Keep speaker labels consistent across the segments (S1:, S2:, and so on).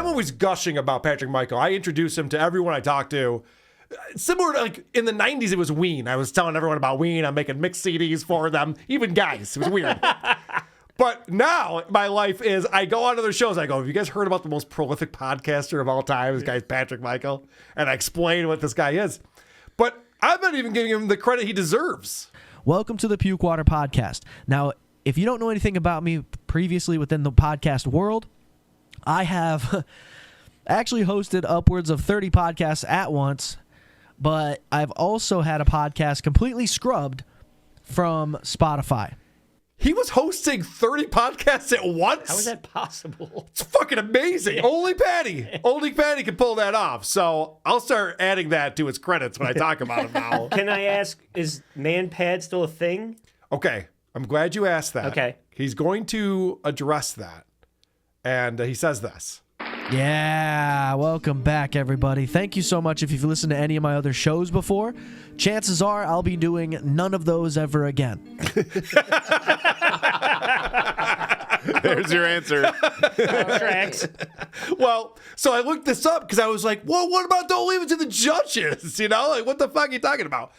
S1: I'm always gushing about Patrick Michael. I introduce him to everyone I talk to. Similar to like in the 90s, it was Ween. I was telling everyone about Ween. I'm making mixed CDs for them, even guys. It was weird. But now my life is I go on to their shows. I go, have you guys heard about the most prolific podcaster of all time? This guy's Patrick Michael. And I explain what this guy is. But I'm not even giving him the credit he deserves.
S2: Welcome to the Pukewater Podcast. Now, if you don't know anything about me previously within the podcast world, I have actually hosted upwards of 30 podcasts at once, but I've also had a podcast completely scrubbed from Spotify.
S1: He was hosting 30 podcasts at once?
S3: How is that possible?
S1: It's fucking amazing. Only Paddy can pull that off. So I'll start adding that to his credits when I talk about him now.
S3: Can I ask, is ManPad still a thing?
S1: Okay, I'm glad you asked that.
S3: Okay.
S1: He's going to address that. And he says this.
S2: Yeah, welcome back, everybody. Thank you so much. If you've listened to any of my other shows before, chances are I'll be doing none of those ever again.
S4: There's your answer.
S3: Tracks.
S1: Well, so I looked this up because I was like, well, what about don't leave it to the judges? You know, like what the fuck are you talking about?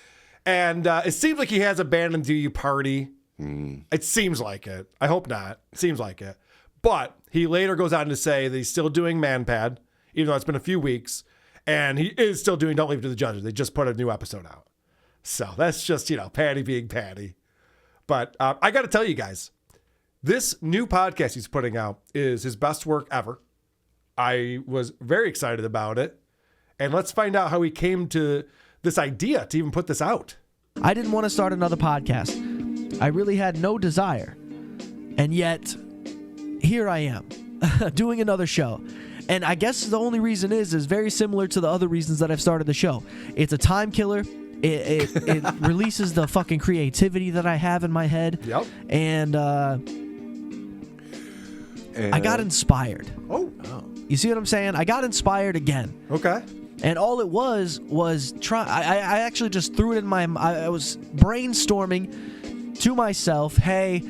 S1: And it seems like he has abandoned Do You Party. It seems like it. I hope not. It seems like it. But he later goes on to say that he's still doing ManPad, even though it's been a few weeks. And he is still doing Don't Leave It to the Judges. They just put a new episode out. So that's just, Paddy being Paddy. But I got to tell you guys, this new podcast he's putting out is his best work ever. I was very excited about it. And let's find out how he came to this idea to even put this out.
S2: I didn't want to start another podcast. I really had no desire. And yet, here I am, doing another show. And I guess the only reason is very similar to the other reasons that I've started the show. It's a time killer. It releases the fucking creativity that I have in my head.
S1: Yep.
S2: And I got inspired.
S1: Oh.
S2: You see what I'm saying? I got inspired again.
S1: Okay.
S2: And all it was I actually just threw it in I was brainstorming to myself, hey,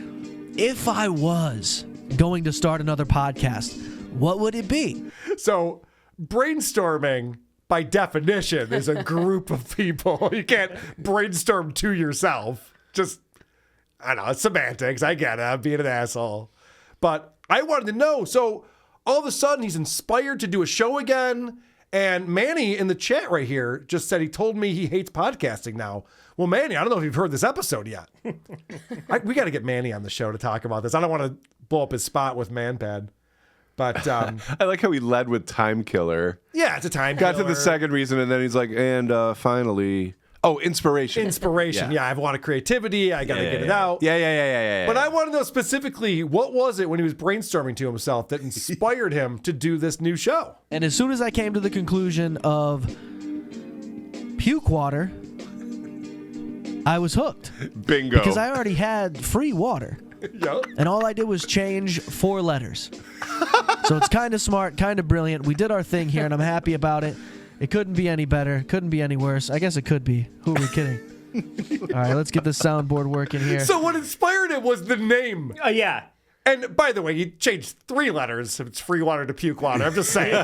S2: if I was going to start another podcast, what would it be? So
S1: brainstorming, by definition, is a group of people. You can't brainstorm to yourself. Just, I don't know, it's semantics. I get it. I'm being an asshole. But I wanted to know. So all of a sudden, he's inspired to do a show again. And Manny in the chat right here just said he told me he hates podcasting now. Well, Manny, I don't know if you've heard this episode yet. We got to get Manny on the show to talk about this. I don't want to blow up his spot with ManPad. But
S4: I like how he led with time killer.
S1: Yeah, it's a time
S4: Got
S1: killer.
S4: to the second reason, and then he's like, and finally, inspiration.
S1: Inspiration. Yeah, I have a lot of creativity. I got to get it out.
S4: Yeah.
S1: But I want to know specifically, what was it when he was brainstorming to himself that inspired him to do this new show?
S2: And as soon as I came to the conclusion of Pukewater, I was hooked.
S4: Bingo.
S2: Because I already had free water.
S1: Yep.
S2: And all I did was change 4 letters. So it's kind of smart, kind of brilliant. We did our thing here, and I'm happy about it. It couldn't be any better. Couldn't be any worse. I guess it could be. Who are we kidding? All right, let's get this soundboard working here.
S1: So what inspired it was the name.
S3: Yeah.
S1: And by the way, you changed 3 letters. It's free water to puke water. I'm just saying.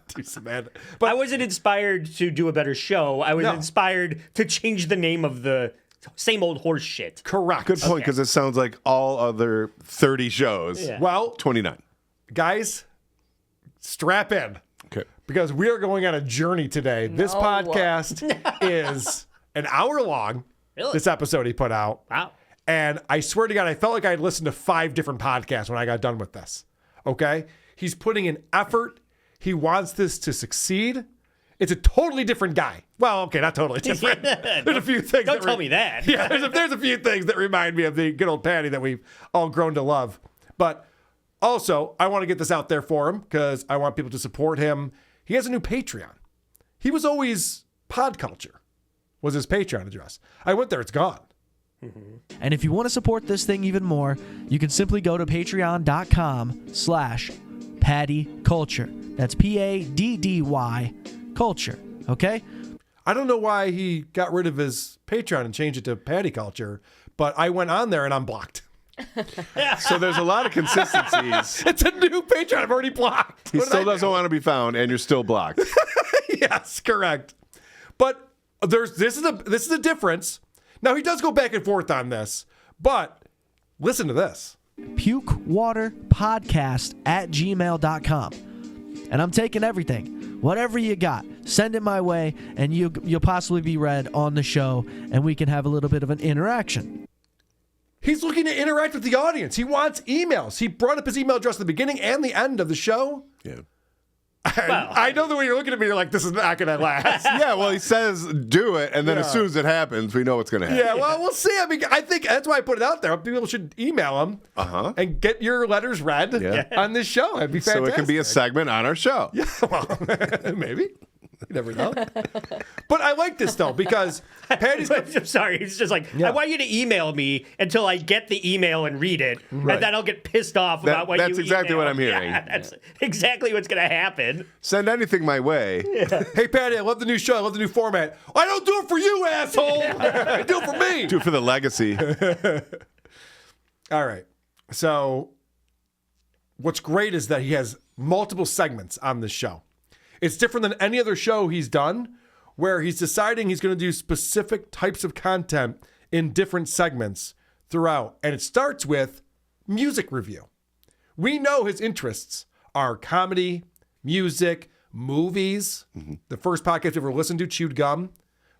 S1: Too semantic.
S3: But I wasn't inspired to do a better show. I was inspired to change the name of the same old horse shit.
S1: Correct.
S4: Good point, because it sounds like all other 30 shows.
S3: Yeah.
S1: Well,
S4: 29.
S1: guys, strap in.
S4: Okay.
S1: Because we are going on a journey today. This podcast is an hour long.
S3: Really?
S1: This episode he put out.
S3: Wow.
S1: And I swear to God, I felt like I'd listened to 5 different podcasts when I got done with this. Okay? He's putting in effort. He wants this to succeed. It's a totally different guy. Well, okay, not totally different. There's a few things.
S3: Don't tell me that.
S1: Yeah, there's a few things that remind me of the good old Paddy that we've all grown to love. But also, I want to get this out there for him because I want people to support him. He has a new Patreon. He was always Pod Culture, was his Patreon address. I went there, it's gone.
S2: And if you want to support this thing even more, you can simply go to patreon.com/paddyculture. That's PADDY culture. Okay?
S1: I don't know why he got rid of his Patreon and changed it to Paddy Culture, but I went on there and I'm blocked.
S4: So there's a lot of consistencies.
S1: It's a new Patreon. I've already blocked.
S4: He
S1: What did
S4: still
S1: I do?
S4: doesn't want to be found, and you're still blocked.
S1: Yes, correct. But this is a difference. Now he does go back and forth on this, but listen to this.
S2: pukewaterpodcast@gmail.com. And I'm taking everything. Whatever you got, send it my way, and you'll possibly be read on the show, and we can have a little bit of an interaction.
S1: He's looking to interact with the audience. He wants emails. He brought up his email address at the beginning and the end of the show.
S4: Yeah.
S1: I know that when you're looking at me, you're like, this is not going to last.
S4: Yeah, well, he says do it, and then as soon as it happens, we know what's going to happen.
S1: Yeah, well, we'll see. I mean, I think that's why I put it out there. People should email him and get your letters read on this show. It'd be fantastic.
S4: So it can be a segment on our show.
S1: Yeah, well, maybe. You never know. But I like this, though, because Paddy's...
S3: I'm sorry. It's just like, I want you to email me until I get the email and read it.
S1: Right.
S3: And then I'll get pissed off about what you
S4: That's exactly
S3: emailed.
S4: what I'm hearing.
S3: Yeah, that's exactly what's going to happen.
S4: Send anything my way.
S1: Hey, Paddy, I love the new show. I love the new format. I don't do it for you, asshole. I do it for me.
S4: Do it for the legacy.
S1: All right. So what's great is that he has multiple segments on this show. It's different than any other show he's done, where he's deciding he's going to do specific types of content in different segments throughout. And it starts with music review. We know his interests are comedy, music, movies. The first podcast we ever listened to, Chewed Gum,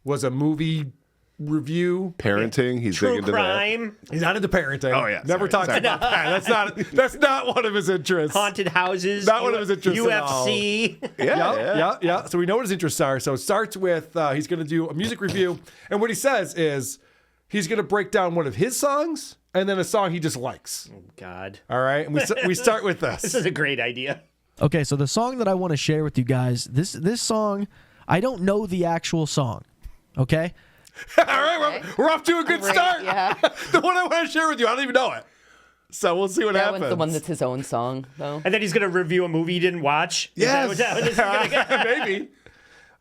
S1: was a movie review.
S4: Parenting, he's
S3: True
S4: big into
S3: crime,
S1: He's not into parenting.
S4: Oh, yeah.
S1: Never talks about that. That's not one of his interests.
S3: haunted houses,
S1: Not one of his interests at all.
S3: UFC.
S4: that.
S1: Yeah. So we know what his interests are. So it starts with he's going to do a music review. And what he says is he's going to break down one of his songs and then a song he just likes.
S3: Oh, God.
S1: All right. And we start with this.
S3: This is a great idea.
S2: Okay, so the song that I want to share with you guys, this song, I don't know the actual song, okay?
S1: All right. We're off to a good
S5: Great,
S1: start.
S5: yeah.
S1: The one I want to share with you, I don't even know it. So we'll see what
S5: That
S1: happens.
S5: one's the one that's his own song, though.
S3: And then he's going to review a movie he didn't watch.
S1: Yes.
S3: Is that what this is gonna get?
S1: Maybe.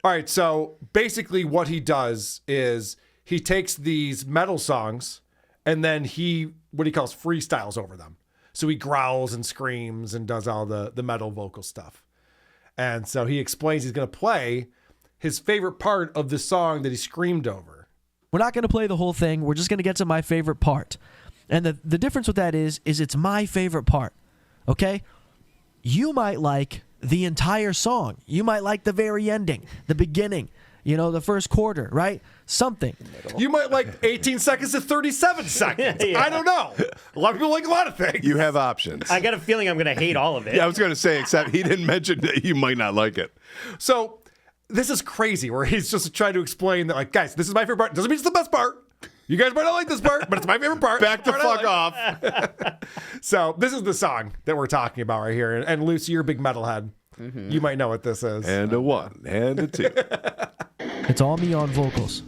S1: All right. So basically, what he does is he takes these metal songs and then what he calls freestyles over them. So he growls and screams and does all the metal vocal stuff. And so he explains he's going to play his favorite part of the song that he screamed over.
S2: We're not going to play the whole thing. We're just going to get to my favorite part. And the difference with that is it's my favorite part, okay? You might like the entire song. You might like the very ending, the beginning, the first quarter, right? Something.
S1: You might like 18 seconds to 37 seconds.
S3: Yeah.
S1: I don't know. A lot of people like a lot of things.
S4: You have options.
S3: I got a feeling I'm going to hate all of it.
S4: Yeah, I was going to say, except he didn't mention that you might not like it.
S1: So this is crazy where he's just trying to explain that, like, guys, this is my favorite part. Doesn't mean it's the best part. You guys might not like this part, but it's my favorite part.
S4: Back the
S1: Part I
S4: fuck
S1: like.
S4: off.
S1: So this is the song that we're talking about right here. And Lucy, you're a big metalhead. You might know what this is.
S4: And a 1, and a 2.
S2: It's all me on vocals.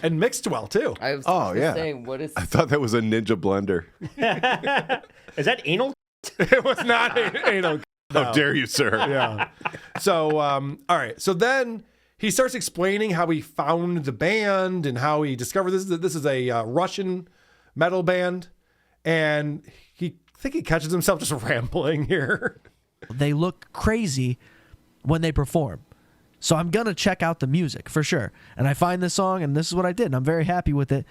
S1: And mixed well, too.
S5: I was
S4: Oh,
S5: gonna
S4: yeah.
S5: say, what is...
S4: I thought that was a ninja blender.
S3: Is that anal?
S1: It was not anal.
S4: How dare you, sir?
S1: Yeah. So, all right. So then he starts explaining how he found the band and how he discovered this. This is a Russian metal band. And I think he catches himself just rambling here.
S2: They look crazy when they perform. So I'm going to check out the music for sure. And I find this song, and this is what I did. And I'm very happy with it.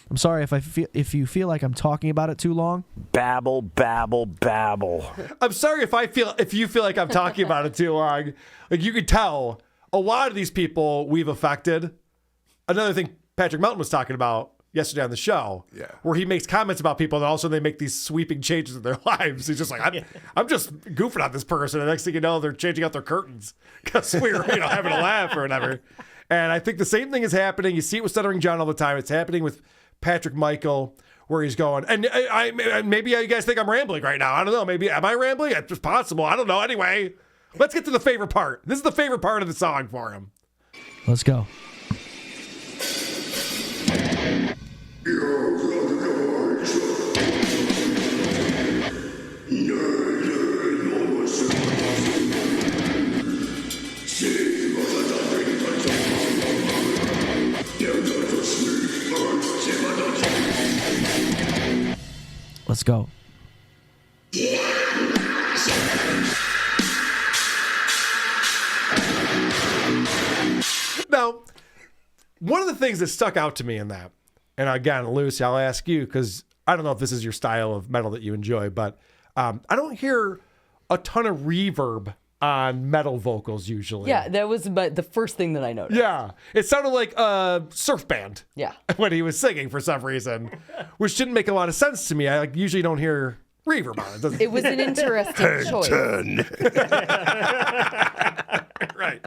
S2: I'm sorry if you feel like I'm talking about it too long.
S6: Babble, babble, babble.
S1: I'm sorry if you feel like I'm talking about it too long. Like, you could tell a lot of these people we've affected. Another thing Patrick Melton was talking about yesterday on the show, where he makes comments about people and also they make these sweeping changes in their lives. He's just like, I'm just goofing on this person. And the next thing you know, they're changing out their curtains because we were having a laugh or whatever. And I think the same thing is happening. You see it with Stuttering John all the time. It's happening with Patrick Michael, where he's going. And maybe you guys think I'm rambling right now. I don't know. Maybe am I rambling? It's possible. I don't know. Anyway, let's get to the favorite part. This is the favorite part of the song for him.
S2: Let's go. Let's go.
S1: Now, one of the things that stuck out to me in that, and again, Lucy, I'll ask you because I don't know if this is your style of metal that you enjoy, but I don't hear a ton of reverb on metal vocals usually.
S5: Yeah, that was the first thing that I noticed.
S1: Yeah. It sounded like a surf band.
S5: Yeah.
S1: When he was singing for some reason, which didn't make a lot of sense to me. I usually don't hear reverb on it. Doesn't
S5: It was an interesting choice.
S1: Right.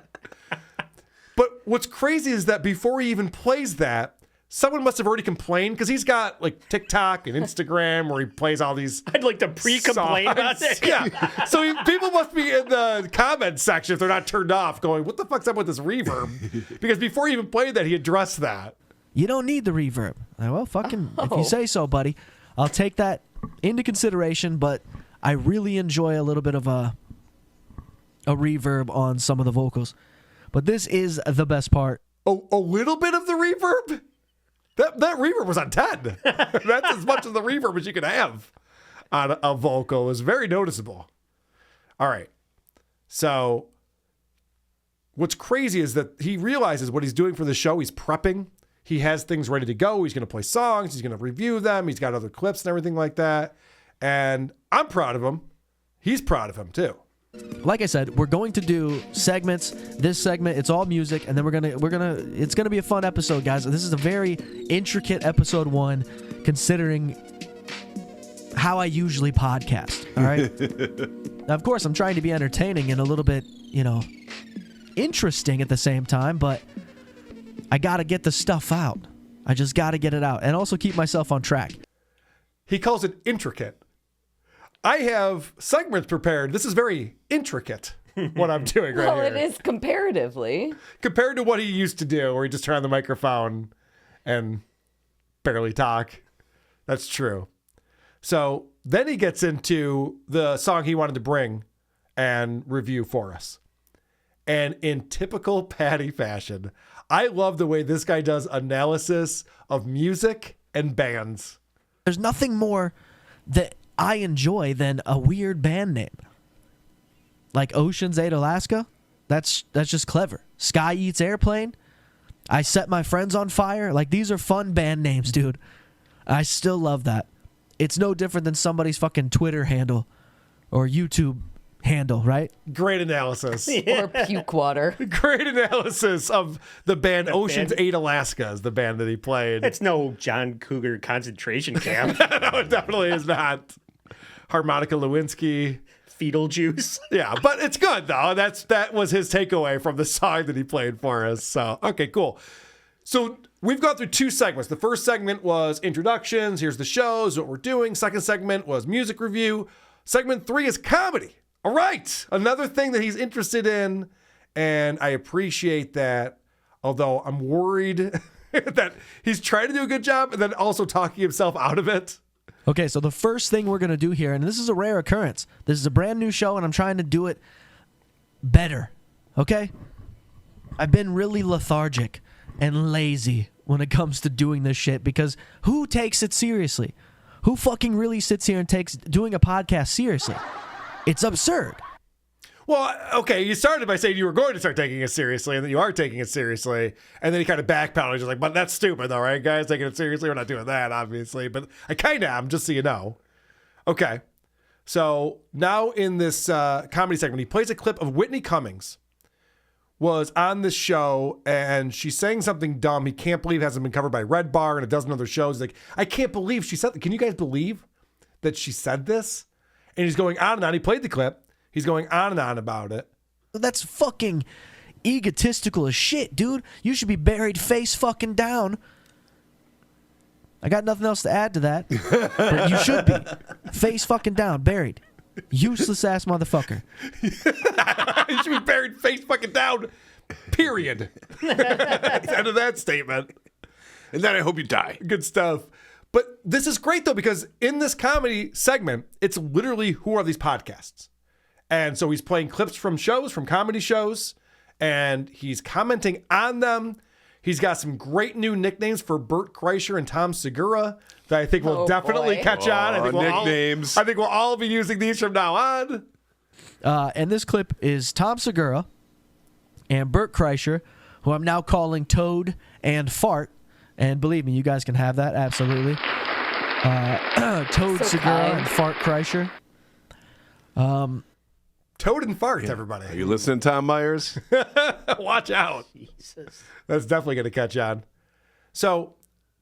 S1: But what's crazy is that before he even plays that, someone must have already complained because he's got like TikTok and Instagram where he plays all these.
S3: I'd like to pre-complain about
S1: songs.
S3: it.
S1: Yeah. So people must be in the comments section if they're not turned off going, what the fuck's up with this reverb? Because before he even played that, he addressed that.
S2: You don't need the reverb. Well, fucking, if you say so, buddy. I'll take that into consideration, but I really enjoy a little bit of a reverb on some of the vocals. But this is the best part.
S1: A little bit of the reverb? That reverb was on 10. That's as much of the reverb as you can have on a vocal. It was very noticeable. All right. So what's crazy is that he realizes what he's doing for the show. He's prepping. He has things ready to go. He's going to play songs. He's going to review them. He's got other clips and everything like that. And I'm proud of him. He's proud of him too.
S2: Like I said, we're going to do segments. This segment, it's all music, and then it's gonna be a fun episode, guys. This is a very intricate episode 1, considering how I usually podcast. All right. Now, of course, I'm trying to be entertaining and a little bit, interesting at the same time, but I gotta get the stuff out. I just gotta get it out, and also keep myself on track.
S1: He calls it intricate. I have segments prepared. This is very intricate, what I'm doing right
S5: Well,
S1: here.
S5: it is comparatively.
S1: Compared to what he used to do, where he just turned on the microphone and barely talk. That's true. So then he gets into the song he wanted to bring and review for us. And in typical Paddy fashion, I love the way this guy does analysis of music and bands.
S2: There's nothing more that I enjoy than a weird band name. Like Ocean's 8 Alaska. That's just clever. Sky Eats Airplane. I Set My Friends on Fire. Like, these are fun band names, dude. I still love that. It's no different than somebody's fucking Twitter handle or YouTube handle, right?
S1: Great analysis.
S5: Or Pukewater.
S1: Great analysis of the band Ocean's 8 Alaska is the band that he played.
S3: It's no John Cougar concentration camp.
S1: No, it definitely is not. Harmonica Lewinsky.
S3: Fetal juice.
S1: Yeah, but it's good though. That was his takeaway from the song that he played for us. So, okay, cool. So we've gone through 2 segments. The first segment was introductions. Here's the shows, what we're doing. Second segment was music review. Segment 3 is comedy. All right. Another thing that he's interested in. And I appreciate that. Although I'm worried that he's trying to do a good job and then also talking himself out of it.
S2: Okay, so the first thing we're going to do here, and this is a rare occurrence. This is a brand new show, and I'm trying to do it better. Okay? I've been really lethargic and lazy when it comes to doing this shit because who takes it seriously? Who fucking really sits here and takes doing a podcast seriously? It's absurd.
S1: Well, okay, you started by saying you were going to start taking it seriously and that you are taking it seriously. And then he kind of backpedaled. He's just like, but that's stupid though, right, guys? Taking it seriously. We're not doing that, obviously. But I kind of am, just so you know. Okay. So now in this comedy segment, he plays a clip of Whitney Cummings was on this show and she's saying something dumb. He can't believe it hasn't been covered by Red Bar and a dozen other shows. He's like, I can't believe she said that. Can you guys believe that she said this? And he's going on and on. He played the clip. He's going on and on about it.
S2: That's fucking egotistical as shit, dude. You should be buried face fucking down. I got nothing else to add to that. But you should be. Face fucking down, buried. Useless ass motherfucker.
S1: You should be buried face fucking down. Period. End of that statement.
S4: And then I hope you die.
S1: Good stuff. But this is great though, because in this comedy segment, it's literally who are these podcasts? And so he's playing clips from shows, from comedy shows, and he's commenting on them. He's got some great new nicknames for Bert Kreischer and Tom Segura that I think will
S5: Oh,
S1: definitely
S5: boy.
S1: catch on. I think
S4: nicknames.
S1: I think we'll all be using these from now on.
S2: And this clip is Tom Segura and Bert Kreischer, who I'm now calling Toad and Fart. And believe me, you guys can have that, absolutely. Toad
S5: So
S2: Segura
S5: kind.
S2: and Fart Kreischer.
S1: Toad and Fart, everybody.
S4: Are you listening, Tom Myers?
S1: Watch out.
S3: Jesus.
S1: That's definitely going to catch on. So,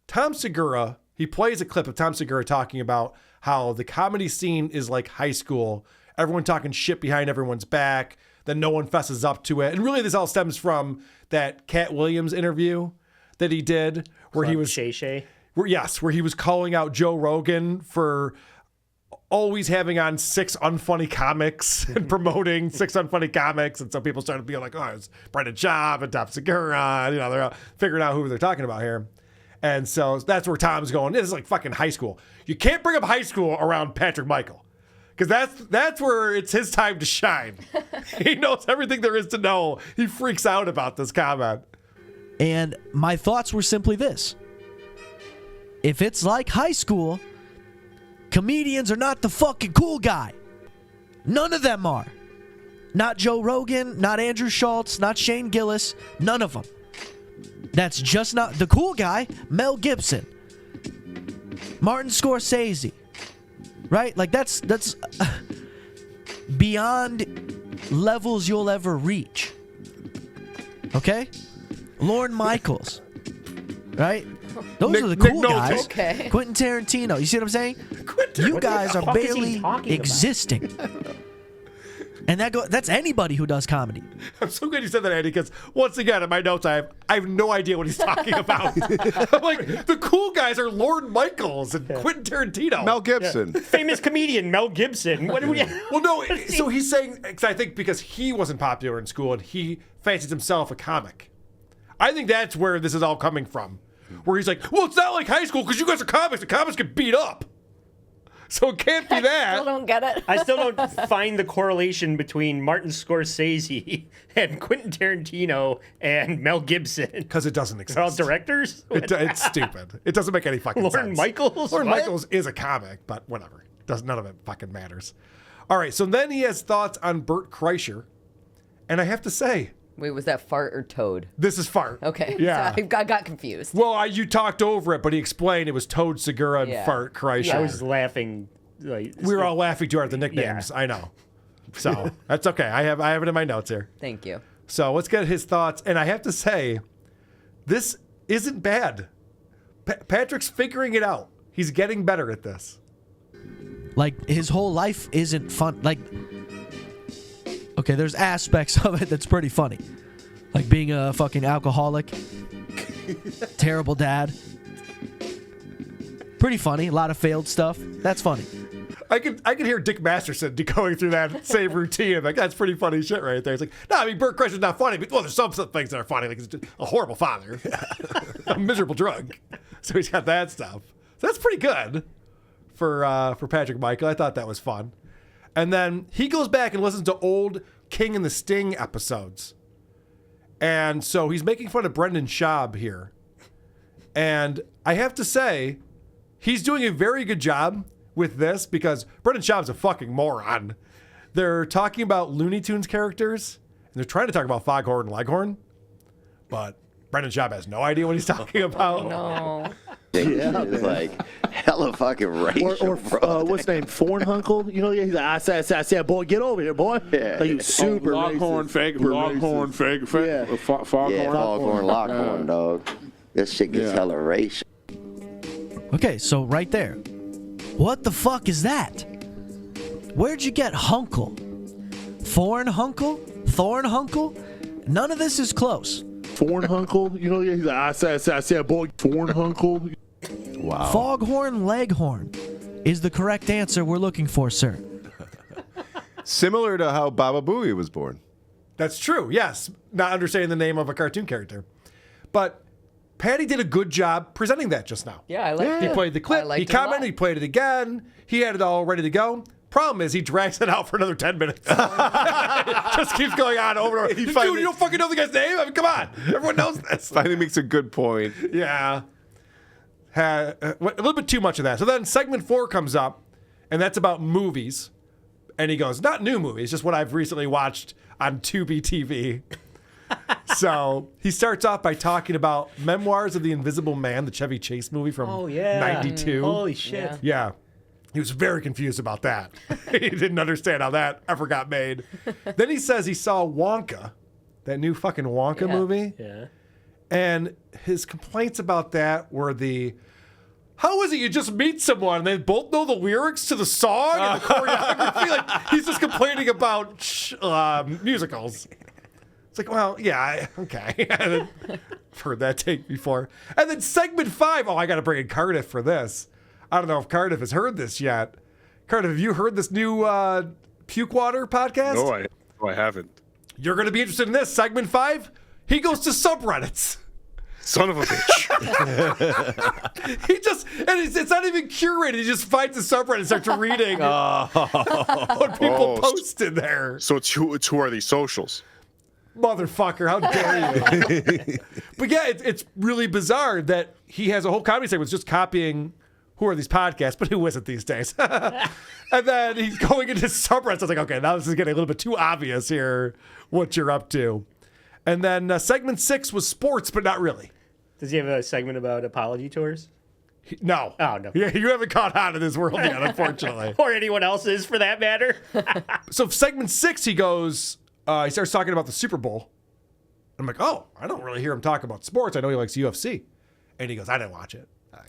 S1: Tom Segura, he plays a clip of Tom Segura talking about how the comedy scene is like high school. Everyone talking shit behind everyone's back, then no one fesses up to it. And really, this all stems from that Cat Williams interview that he did, where he was
S3: Shay.
S1: where he was calling out Joe Rogan for always having on 6 unfunny comics and promoting 6 unfunny comics. And so people started being like, oh, it's Brendan Schaub and Tom Segura. You know, they're all figuring out who they're talking about here. And so that's where Tom's going. This is like fucking high school. You can't bring up high school around Patrick Michael, because that's where it's his time to shine. He knows everything there is to know. He freaks out about this comment.
S2: And my thoughts were simply this. If it's like high school, comedians are not the fucking cool guy. None of them are. Not Joe Rogan, not Andrew Schultz, not Shane Gillis, none of them. That's just not the cool guy. Mel Gibson, Martin Scorsese, right? Like that's beyond levels you'll ever reach. Okay? Lorne Michaels, right? Those are the cool
S1: Nick Nolte.
S2: guys.
S5: Okay.
S2: Quentin Tarantino. You see what I'm saying? You guys are
S3: fuck is he
S2: barely
S3: talking about?
S2: existing. And that's anybody who does comedy.
S1: I'm so glad you said that, Andy, because once again, in my notes, I have no idea what he's talking about. I'm like, the cool guys are Lorne Michaels and Quentin Tarantino.
S4: Mel Gibson.
S3: Famous comedian Mel Gibson. What do we?
S1: Well, no, so he's saying, because I think because he wasn't popular in school and he fancies himself a comic. I think that's where this is all coming from. Where he's like, well, it's not like high school because you guys are comics. The comics get beat up. So it can't be
S5: I
S1: that.
S5: don't get it.
S3: I still don't find the correlation between Martin Scorsese and Quentin Tarantino and Mel Gibson.
S1: Because it doesn't exist.
S3: They're all directors.
S1: It's stupid. It doesn't make any fucking sense.
S3: Lorne Michaels?
S1: Lorne
S3: What?
S1: Michaels is a comic, but whatever. None of it fucking matters. All right, so then he has thoughts on Bert Kreischer. And I have to say,
S5: Wait, was that Fart or Toad?
S1: this is Fart.
S5: Okay.
S1: Yeah.
S5: So I got confused.
S1: Well, you talked over it, but he explained it was Toad Segura and
S5: Yeah.
S1: Fart Kreischer.
S3: I was laughing. Like,
S1: We were all laughing too hard at the nicknames.
S3: Yeah.
S1: I know. So that's okay. I have it in my notes here.
S5: Thank you.
S1: So let's get his thoughts. And I have to say, this isn't bad. Patrick's figuring it out. He's getting better at this.
S2: Like, his whole life isn't fun. Like, okay, there's aspects of it that's pretty funny. Like being a fucking alcoholic, terrible dad. Pretty funny. A lot of failed stuff. That's funny.
S1: I could hear Dick Masterson going through that same routine. I'm like, that's pretty funny shit right there. It's like, no, I mean, Bert Kreischer's not funny, but well, there's some things that are funny. Like he's just a horrible father, a miserable drug. So he's got that stuff. So that's pretty good for Patrick Michael. I thought that was fun. And then he goes back and listens to old King and the Sting episodes. And so he's making fun of Brendan Schaub here. And I have to say, he's doing a very good job with this because Brendan Schaub's a fucking moron. They're talking about Looney Tunes characters, and they're trying to talk about Foghorn and Leghorn, but Brendan Schaub has no idea what he's talking about.
S5: No.
S7: Yeah, like hella fucking racial,
S8: Or
S7: bro.
S8: what's his name? Fornhunkle? You know, he's like, I said, boy, get over here, boy.
S7: Yeah.
S8: Like, he's super
S9: Longhorn,
S8: racist.
S9: fake, Longhorn, fake,
S8: Yeah.
S9: Foghorn.
S7: Yeah, Foghorn, Lockhorn, dog. This shit gets hella racial.
S2: Okay, so right there. What the fuck is that? Where'd you get Hunkle? Thornhunkle? Thornhunkle? None of this is close.
S8: Fornhunkle? You know, he's like, I said, boy, Fornhunkle.
S4: Wow.
S2: Foghorn Leghorn is the correct answer we're looking for, sir.
S4: Similar to how Baba Booey was born.
S1: That's true, yes. Not understanding the name of a cartoon character. But Paddy did a good job presenting that just now.
S5: Yeah, I like
S1: He
S5: it.
S1: played the
S5: I
S1: clip,
S5: liked
S1: he
S5: it a lot.
S1: commented, he played it again, he had it all ready to go. Problem is, he drags it out for another 10 minutes. Just keeps going on over and over. Dude, you don't fucking know the guy's name? I mean, come on. Everyone knows this.
S4: Finally makes a good point.
S1: Yeah. A little bit too much of that. So then segment 4 comes up, and that's about movies. And he goes, not new movies, just what I've recently watched on Tubi TV. So he starts off by talking about Memoirs of the Invisible Man, the Chevy Chase movie from 92.
S3: Holy shit.
S1: Yeah. He was very confused about that. He didn't understand how that ever got made. Then he says he saw Wonka, that new fucking Wonka movie.
S3: Yeah.
S1: And his complaints about that were how is it you just meet someone and they both know the lyrics to the song and the choreography? Like, he's just complaining about musicals. It's like, well, yeah, okay. I've heard that take before. And then segment 5, I got to bring in Cardiff for this. I don't know if Cardiff has heard this yet. Cardiff, have you heard this new Pukewater podcast?
S9: No, I haven't.
S1: You're going to be interested in this. Segment 5, he goes to subreddits.
S9: Son of a bitch.
S1: It's not even curated. He just finds a subreddit and starts reading what people posted there.
S9: So it's who are these socials?
S1: Motherfucker, how dare you? But yeah, it's really bizarre that he has a whole comedy segment just copying who are these podcasts, but who isn't these days? And then he's going into subreddits. I was like, okay, now this is getting a little bit too obvious here what you're up to. And then segment 6 was sports, but not really.
S3: Does he have a segment about apology tours?
S1: No.
S3: Oh, no.
S1: Yeah, you haven't caught on to this world yet, unfortunately.
S3: Or anyone else's, for that matter.
S1: So segment 6, he goes, he starts talking about the Super Bowl. I'm like, oh, I don't really hear him talk about sports. I know he likes UFC. And he goes, I didn't watch it. All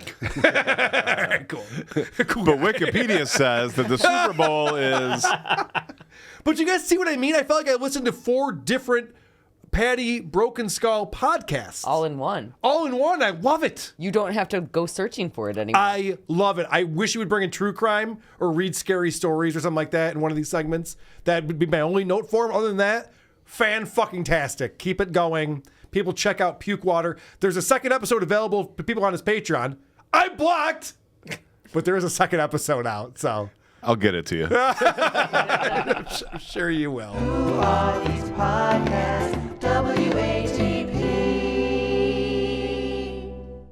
S1: right, cool.
S4: But Wikipedia says that the Super Bowl is...
S1: But you guys see what I mean? I felt like I listened to 4 different Paddy Brokenskull podcasts.
S5: All in one.
S1: All in one. I love it.
S5: You don't have to go searching for it anymore.
S1: I love it. I wish you would bring in true crime or read scary stories or something like that in one of these segments. That would be my only note for him. Other than that, fan-fucking-tastic. Keep it going. People check out Pukewater. There's a second episode available to people on his Patreon. I'm blocked! But there is a second episode out, so...
S4: I'll get it to you.
S1: I'm sure you will.
S10: Who are these podcasts? WA